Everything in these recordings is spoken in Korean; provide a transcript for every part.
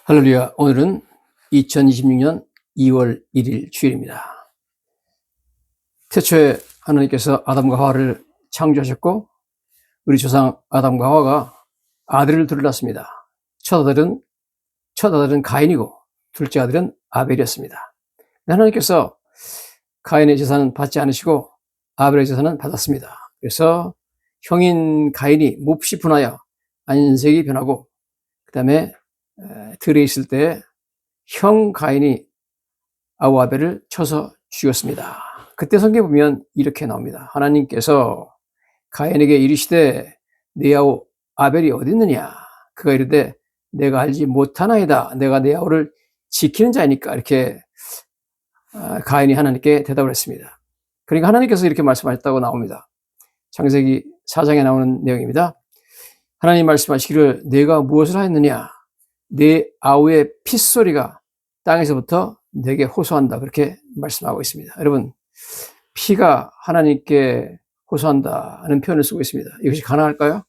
할렐루야. 오늘은 2026년 2월 1일 주일입니다. 태초에 하나님께서 아담과 하와를 창조하셨고 우리 조상 아담과 하와가 아들을 둘을 낳습니다. 첫 아들은 가인이고 둘째 아들은 아벨이었습니다. 하나님께서 가인의 제사는 받지 않으시고 아벨의 제사는 받았습니다. 그래서 형인 가인이 몹시 분하여 안색이 변하고 그 다음에 들에 있을 때 형 가인이 아우 아벨을 쳐서 죽였습니다. 그때 성경에 보면 이렇게 나옵니다. 하나님께서 가인에게 이르시되 네 아우 아벨이 어디 있느냐? 그가 이르되 내가 알지 못하나이다. 내가 내 아우를 지키는 자이니까. 이렇게 가인이 하나님께 대답을 했습니다. 그러니까 하나님께서 이렇게 말씀하셨다고 나옵니다. 창세기 4장에 나오는 내용입니다. 하나님 말씀하시기를 내가 무엇을 하였느냐? 내 아우의 핏소리가 땅에서부터 내게 호소한다. 그렇게 말씀하고 있습니다. 여러분, 피가 하나님께 호소한다는 표현을 쓰고 있습니다. 이것이 가능할까요?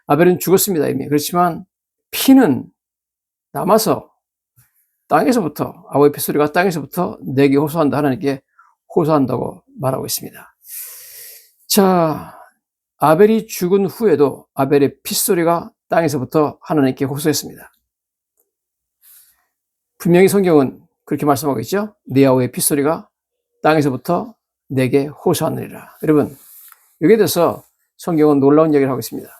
아벨은 죽었습니다, 이미. 그렇지만 피는 남아서 땅에서부터, 아우의 핏소리가 땅에서부터 내게 호소한다. 하나님께 호소한다고 말하고 있습니다. 자, 아벨이 죽은 후에도 아벨의 핏소리가 땅에서부터 하나님께 호소했습니다. 분명히 성경은 그렇게 말씀하고 있죠. 네 아우의 핏소리가 땅에서부터 내게 호소하느니라. 여러분, 여기에 대해서 성경은 놀라운 얘기를 하고 있습니다.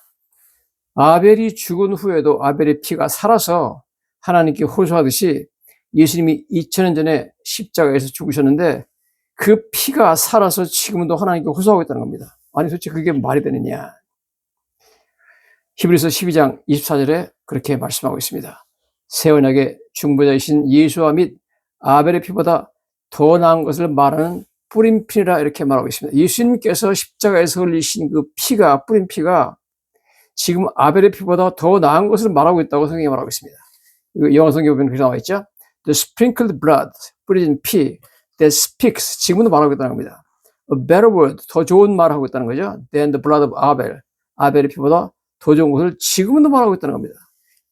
아벨이 죽은 후에도 아벨의 피가 살아서 하나님께 호소하듯이 예수님이 2000년 전에 십자가에서 죽으셨는데 그 피가 살아서 지금도 하나님께 호소하고 있다는 겁니다. 아니 도대체 그게 말이 되느냐. 히브리서 12장 24절에 그렇게 말씀하고 있습니다. 새 언약의 중보자이신 예수와 및 아벨의 피보다 더 나은 것을 말하는 뿌린 피라 이렇게 말하고 있습니다. 예수님께서 십자가에서 흘리신 그 피가, 뿌린 피가 지금 아벨의 피보다 더 나은 것을 말하고 있다고 성경이 말하고 있습니다. 영어 성경에 보면 그렇게 나와 있죠. The sprinkled blood, 뿌려진 피, that speaks, 지금도 말하고 있다는 겁니다. A better word, 더 좋은 말을 하고 있다는 거죠. Than the blood of Abel, 아벨의 피보다 더 좋은 것을 지금도 말하고 있다는 겁니다.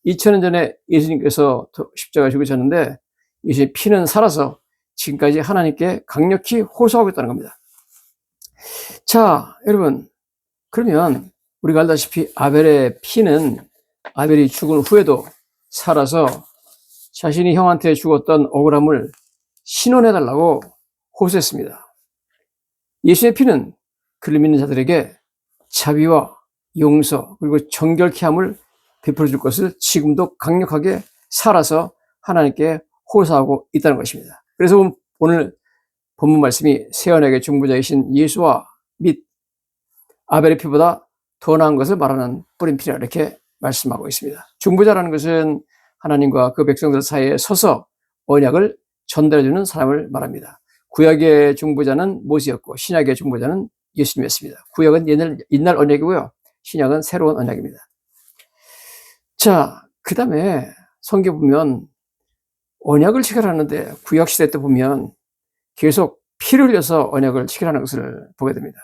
2000년 전에 예수님께서 십자가에 죽으셨는데 예수님의 피는 살아서 지금까지 하나님께 강력히 호소하고 있다는 겁니다. 자, 여러분, 그러면 우리가 알다시피 아벨의 피는 아벨이 죽은 후에도 살아서 자신이 형한테 죽었던 억울함을 신원해달라고 호소했습니다. 예수의 피는 그를 믿는 자들에게 자비와 용서 그리고 정결케 함을 베풀어 줄 것을 지금도 강력하게 살아서 하나님께 호소하고 있다는 것입니다. 그래서 오늘 본문 말씀이 새 언약의 중보자이신 예수와 및 아벨의 피보다 더 나은 것을 말하는 뿌린 피라 이렇게 말씀하고 있습니다. 중보자라는 것은 하나님과 그 백성들 사이에 서서 언약을 전달해주는 사람을 말합니다. 구약의 중보자는 모세였고 신약의 중보자는 예수님이었습니다. 구약은 옛날 언약이고요. 신약은 새로운 언약입니다. 자, 그 다음에 성경 보면 언약을 체결하는데 구약시대 때 보면 계속 피를 흘려서 언약을 체결하는 것을 보게 됩니다.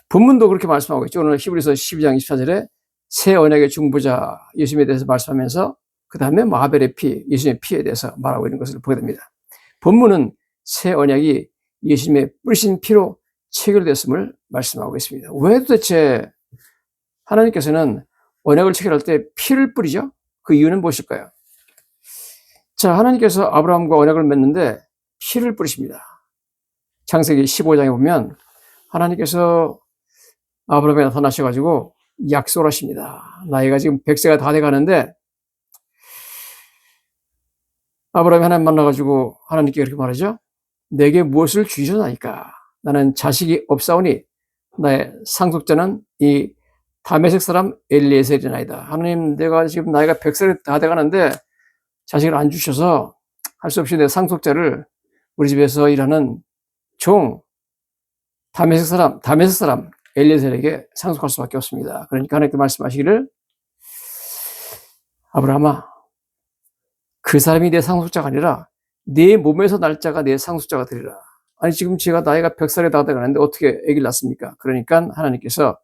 본문도 그렇게 말씀하고 있죠. 오늘 히브리서 12장 24절에 새 언약의 중보자 예수님에 대해서 말씀하면서 그 다음에 아벨의 피, 예수님의 피에 대해서 말하고 있는 것을 보게 됩니다. 본문은 새 언약이 예수님의 뿌리신 피로 체결됐음을 말씀하고 있습니다. 왜 도대체 하나님께서는 언약을 체결할 때 피를 뿌리죠? 그 이유는 무엇일까요? 자, 하나님께서 아브라함과 언약을 맺는데 피를 뿌리십니다. 창세기 15장에 보면 하나님께서 아브라함에 나타나셔가지고 약속을 하십니다. 나이가 지금 100세가 다 돼가는데 아브라함이 하나님 만나가지고 하나님께 이렇게 말하죠. 내게 무엇을 주시나이까? 나는 자식이 없사오니 나의 상속자는 이 다메섹 사람 엘리에셀이나이다. 하나님, 내가 지금 나이가 100살이 다 돼가는데 자식을 안 주셔서 할 수 없이 내 상속자를 우리 집에서 일하는 종 다메섹 사람 엘리에셀에게 상속할 수밖에 없습니다. 그러니까 하나님께 말씀하시기를 아브라함아, 그 사람이 내 상속자가 아니라 내 몸에서 날 자가 내 상속자가 되리라. 아니 지금 제가 나이가 100살이 다 돼가는데 어떻게 아기를 낳습니까? 그러니까 하나님께서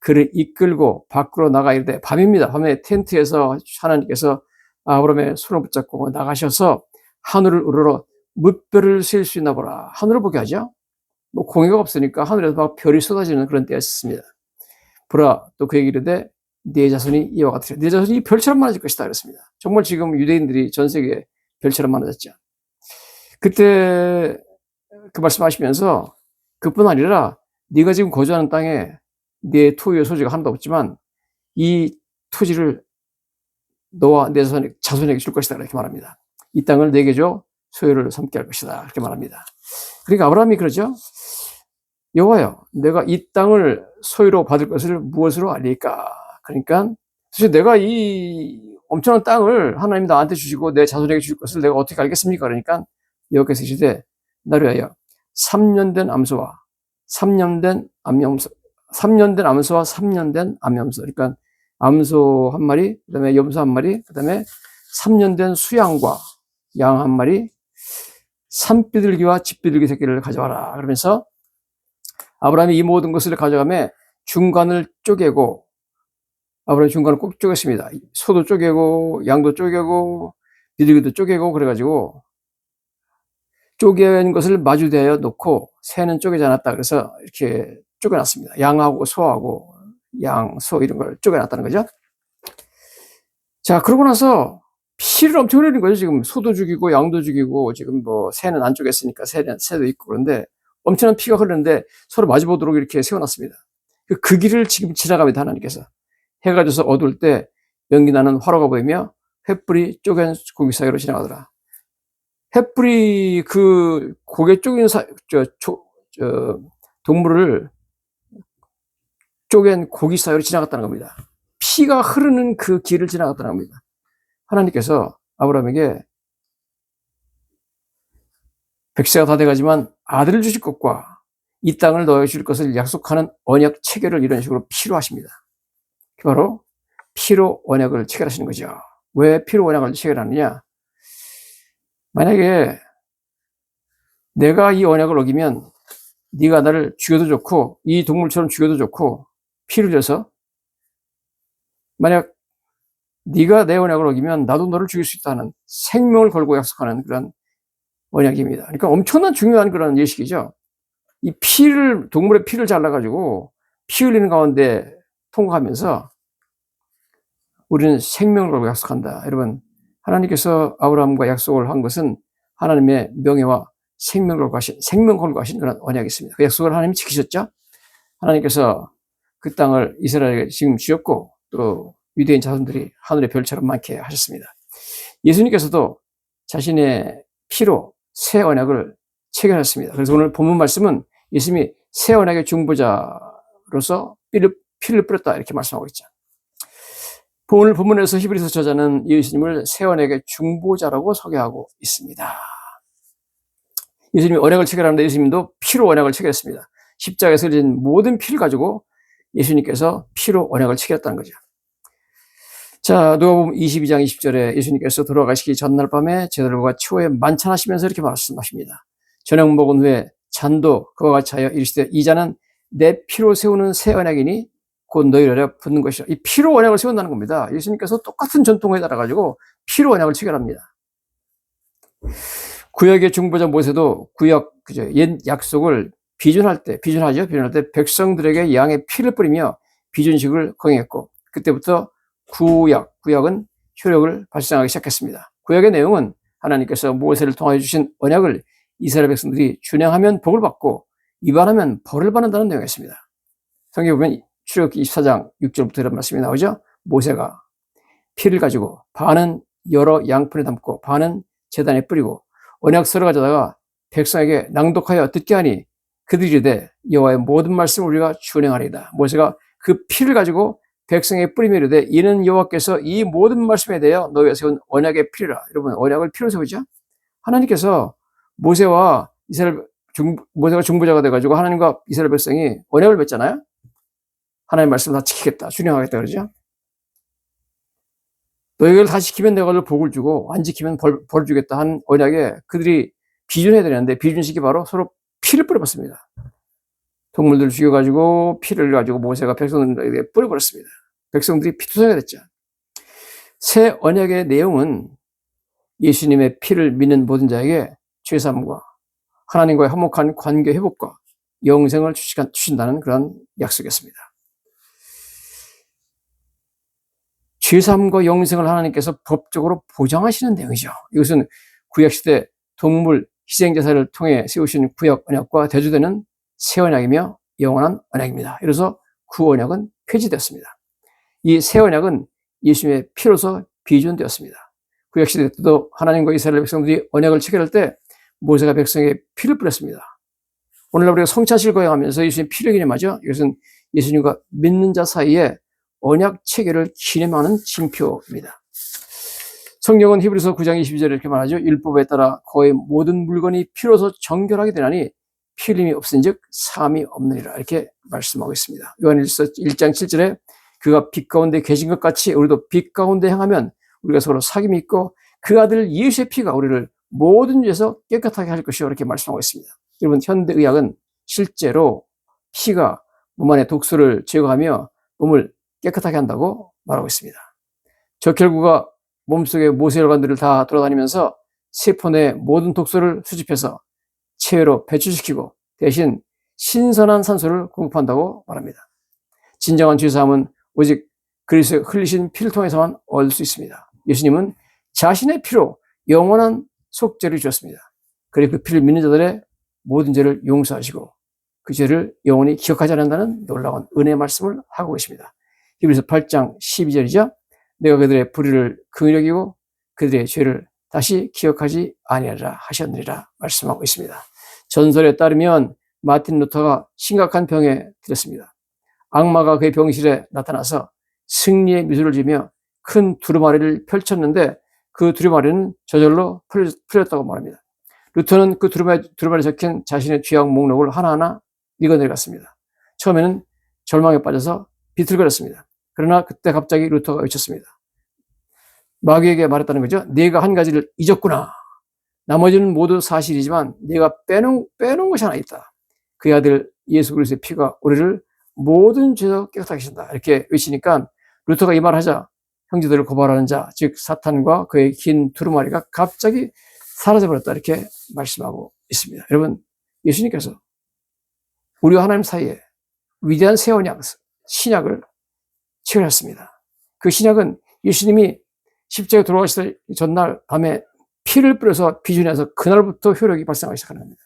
그를 이끌고 밖으로 나가 이르되 밤입니다. 밤에 텐트에서 하나님께서 아브라함의 손을 붙잡고 나가셔서 하늘을 우러러 뭇별을 셀 수 있나 보라. 하늘을 보게 하죠. 뭐 공해가 없으니까 하늘에서 막 별이 쏟아지는 그런 때였습니다. 보라, 또 그에게 이르되 네 자손이 이와 같으리라. 네 자손이 별처럼 많아질 것이다 그랬습니다. 정말 지금 유대인들이 전 세계에 별처럼 많아졌죠. 그때 그 말씀하시면서 그뿐 아니라 네가 지금 거주하는 땅에 네 토유의 소지가 하나도 없지만 이 토지를 너와 내 자손에게 줄 것이다 이렇게 말합니다. 이 땅을 내게 줘 소유를 삼게 할 것이다 이렇게 말합니다. 그러니까 아브라함이 그러죠. 여호와여, 내가 이 땅을 소유로 받을 것을 무엇으로 알리까? 그러니까 사실 내가 이 엄청난 땅을 하나님 나한테 주시고 내 자손에게 줄 것을 내가 어떻게 알겠습니까? 그러니까 여호와께서 이르시되 나를 위하여 3년 된 암소와 3년 된 암염소, 3년 된 암소와 3년 된 암염소. 그러니까 암소 한 마리, 그다음에 염소 한 마리, 그다음에 3년 된 수양과 양 한 마리, 산비둘기와 집비둘기 새끼를 가져와라. 그러면서 아브라함이 이 모든 것을 가져가며 중간을 쪼개고, 아브라함이 중간을 꼭 쪼갰습니다. 소도 쪼개고 양도 쪼개고 비둘기도 쪼개고 그래가지고 쪼갠 것을 마주대어 놓고 새는 쪼개지 않았다. 그래서 이렇게 쪼개놨습니다. 양하고 소하고 양, 소 이런 걸 쪼개놨다는 거죠. 자, 그러고 나서 피를 엄청 흘리는 거죠. 지금 소도 죽이고 양도 죽이고 지금 뭐 새는 안 쪼갰으니까 새도 있고 그런데 엄청난 피가 흐르는데 서로 마주보도록 이렇게 세워놨습니다. 그 길을 지금 지나갑니다. 하나님께서. 해가 져서 어두울 때 연기 나는 화로가 보이며 횃불이 쪼갠 고기 사이로 지나가더라. 횃불이 그 고개 쪼갠 동물을 쪼갠 고기 사이로 지나갔다는 겁니다. 피가 흐르는 그 길을 지나갔다는 겁니다. 하나님께서 아브라함에게 백세가 다 돼가지만 아들을 주실 것과 이 땅을 너에게 줄 것을 약속하는 언약 체결을 이런 식으로 피로 하십니다. 바로 피로 언약을 체결하시는 거죠. 왜 피로 언약을 체결하느냐? 만약에 내가 이 언약을 어기면 네가 나를 죽여도 좋고 이 동물처럼 죽여도 좋고 피를 흘려서 만약 네가 내 언약을 어기면 나도 너를 죽일 수 있다는 생명을 걸고 약속하는 그런 언약입니다. 그러니까 엄청난 중요한 그런 예식이죠. 이 피를, 동물의 피를 잘라가지고 피 흘리는 가운데 통과하면서 우리는 생명을 걸고 약속한다. 여러분, 하나님께서 아브라함과 약속을 한 것은 하나님의 명예와 생명을 걸고 하신 그런 언약이 있습니다. 그 약속을 하나님이 지키셨죠? 하나님께서 그 땅을 이스라엘에게 지금 주셨고 또 유대인 자손들이 하늘의 별처럼 많게 하셨습니다. 예수님께서도 자신의 피로 새 언약을 체결했습니다. 그래서 오늘 본문 말씀은 예수님이 새 언약의 중보자로서 피를 뿌렸다 이렇게 말씀하고 있죠. 오늘 본문에서 히브리서 저자는 예수님을 새 언약의 중보자라고 소개하고 있습니다. 예수님이 언약을 체결하는데 예수님도 피로 언약을 체결했습니다. 십자가에서 흘린 모든 피를 가지고 예수님께서 피로 언약을 체결했다는 거죠. 자, 누가복음 22장 20절에 예수님께서 돌아가시기 전날 밤에 제자들과 치호에 만찬하시면서 이렇게 말씀하십니다. 저녁 먹은 후에 잔도 그와 같이 하여 이르시되 이 잔은 내 피로 세우는 새 언약이니 곧 너희를 붓는 것이라. 이 피로 언약을 세운다는 겁니다. 예수님께서 똑같은 전통에 따라가지고 피로 언약을 체결합니다. 구약의 중보자 모세도 옛 약속을 비준할 때 백성들에게 양의 피를 뿌리며 비준식을 거행했고 그때부터 구약은 효력을 발생하기 시작했습니다. 구약의 내용은 하나님께서 모세를 통하여 주신 언약을 이스라엘 백성들이 준행하면 복을 받고 위반하면 벌을 받는다는 내용이었습니다. 성경에 보면 출애굽기 24장 6절부터 이런 말씀이 나오죠. 모세가 피를 가지고 반은 여러 양푼에 담고 반은 제단에 뿌리고 언약서를 가져다가 백성에게 낭독하여 듣게 하니 그들이 이르되 여호와의 모든 말씀을 우리가 준행하리이다. 모세가 그 피를 가지고 백성에게 뿌리며 이르되 이는 여호와께서 이 모든 말씀에 대하여 너희가 세운 언약의 피라. 여러분, 언약을 피로 세우죠. 하나님께서 모세가 중보자가 돼가지고 하나님과 이스라엘 백성이 언약을 맺잖아요. 하나님의 말씀을 다 지키겠다, 준행하겠다 그러죠. 너희를 다 지키면 내가 너를 복을 주고 안 지키면 벌 주겠다 한 언약에 그들이 비준해야 되는데 비준식이 바로 서로 피를 뿌려봤습니다. 동물들을 죽여가지고 피를 가지고 모세가 백성들에게 뿌려버렸습니다. 백성들이 피투성이가 됐죠. 새 언약의 내용은 예수님의 피를 믿는 모든 자에게 죄사함과 하나님과의 화목한 관계 회복과 영생을 주신다는 그런 약속이었습니다. 죄사함과 영생을 하나님께서 법적으로 보장하시는 내용이죠. 이것은 구약시대 동물 희생제사를 통해 세우신 구약 언약과 대조되는 새 언약이며 영원한 언약입니다. 이로써 구 언약은 폐지되었습니다. 이 새 언약은 예수님의 피로서 비준되었습니다. 구약시대 때도 하나님과 이스라엘 백성들이 언약을 체결할 때 모세가 백성에게 피를 뿌렸습니다. 오늘날 우리가 성찬식을 거행하면서 예수님의 피를 기념하죠. 이것은 예수님과 믿는 자 사이에 언약 체결을 기념하는 징표입니다. 성경은 히브리서 9장 22절에 이렇게 말하죠. 율법에 따라 거의 모든 물건이 피로서 정결하게 되나니 피 흘림이 없은즉 사함이 없느니라 이렇게 말씀하고 있습니다. 요한일서 1장 7절에 그가 빛 가운데 계신 것 같이 우리도 빛 가운데 행하면 우리가 서로 사귐이 있고 그 아들 예수의 피가 우리를 모든 죄에서 깨끗하게 할 것이요 이렇게 말씀하고 있습니다. 여러분 현대의학은 실제로 피가 몸 안의 독소를 제거하며 몸을 깨끗하게 한다고 말하고 있습니다. 적혈구가 몸속의 모세혈관들을 다 돌아다니면서 세포 내 모든 독소를 수집해서 체외로 배출시키고 대신 신선한 산소를 공급한다고 말합니다. 진정한 죄사함은 오직 그리스도의 흘리신 피를 통해서만 얻을 수 있습니다. 예수님은 자신의 피로 영원한 속죄를 주셨습니다. 그리고 그 피를 믿는 자들의 모든 죄를 용서하시고 그 죄를 영원히 기억하지 않는다는 놀라운 은혜의 말씀을 하고 계십니다. 히브리서 8장 12절이죠. 내가 그들의 불의를 긍휼히 여기고 그들의 죄를 다시 기억하지 아니하리라 하셨느니라 말씀하고 있습니다. 전설에 따르면 마틴 루터가 심각한 병에 들었습니다. 악마가 그의 병실에 나타나서 승리의 미소를 지으며 큰 두루마리를 펼쳤는데 그 두루마리는 저절로 풀렸다고 말합니다. 루터는 그 두루마리에 적힌 자신의 죄악 목록을 하나하나 읽어내려갔습니다. 처음에는 절망에 빠져서 비틀거렸습니다. 그러나 그때 갑자기 루터가 외쳤습니다. 마귀에게 말했다는 거죠. 네가 한 가지를 잊었구나. 나머지는 모두 사실이지만 네가 빼놓은 것이 하나 있다. 그의 아들 예수 그리스도의 피가 우리를 모든 죄에서 깨끗하게 하신다. 이렇게 외치니까 루터가 이 말을 하자 형제들을 고발하는 자, 즉 사탄과 그의 긴 두루마리가 갑자기 사라져버렸다. 이렇게 말씀하고 있습니다. 여러분, 예수님께서 우리와 하나님 사이에 위대한 새 언약, 신약을 체결했습니다. 그 신약은 예수님이 십자가에 돌아가시던 전날 밤에 피를 뿌려서 비준해서 그날부터 효력이 발생하기 시작하는 겁니다.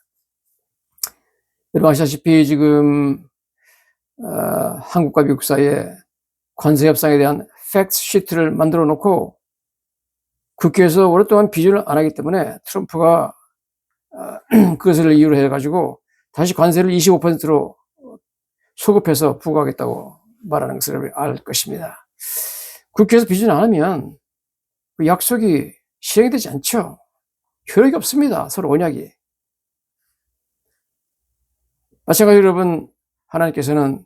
여러분 아시다시피 지금 한국과 미국 사이에 관세 협상에 대한 팩트 시트를 만들어 놓고 국회에서 오랫동안 비준을 안 하기 때문에 트럼프가 그것을 이유로 해가지고 다시 관세를 25%로 소급해서 부과하겠다고 말하는 것을 알 것입니다. 국회에서 비준 안 하면 그 약속이 실행이 되지 않죠. 효력이 없습니다. 서로 언약이. 마찬가지로 여러분 하나님께서는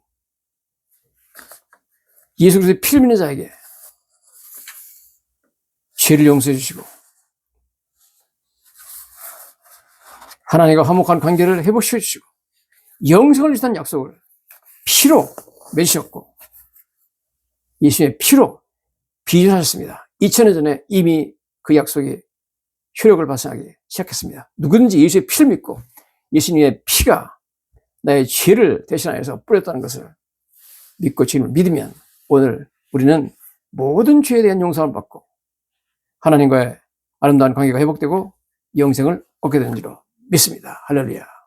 예수 그리스도의 피를 믿는 자에게 죄를 용서해 주시고 하나님과 화목한 관계를 회복시켜 주시고 영생을 주신다는 약속을 피로 맺으셨고 예수님의 피로 비준하셨습니다. 2000년 전에 이미 그 약속이 효력을 발생하기 시작했습니다. 누구든지 예수의 피를 믿고 예수님의 피가 나의 죄를 대신하여서 뿌렸다는 것을 믿고 주님을 믿으면 오늘 우리는 모든 죄에 대한 용서를 받고 하나님과의 아름다운 관계가 회복되고 영생을 얻게 되는 줄로 믿습니다. 할렐루야.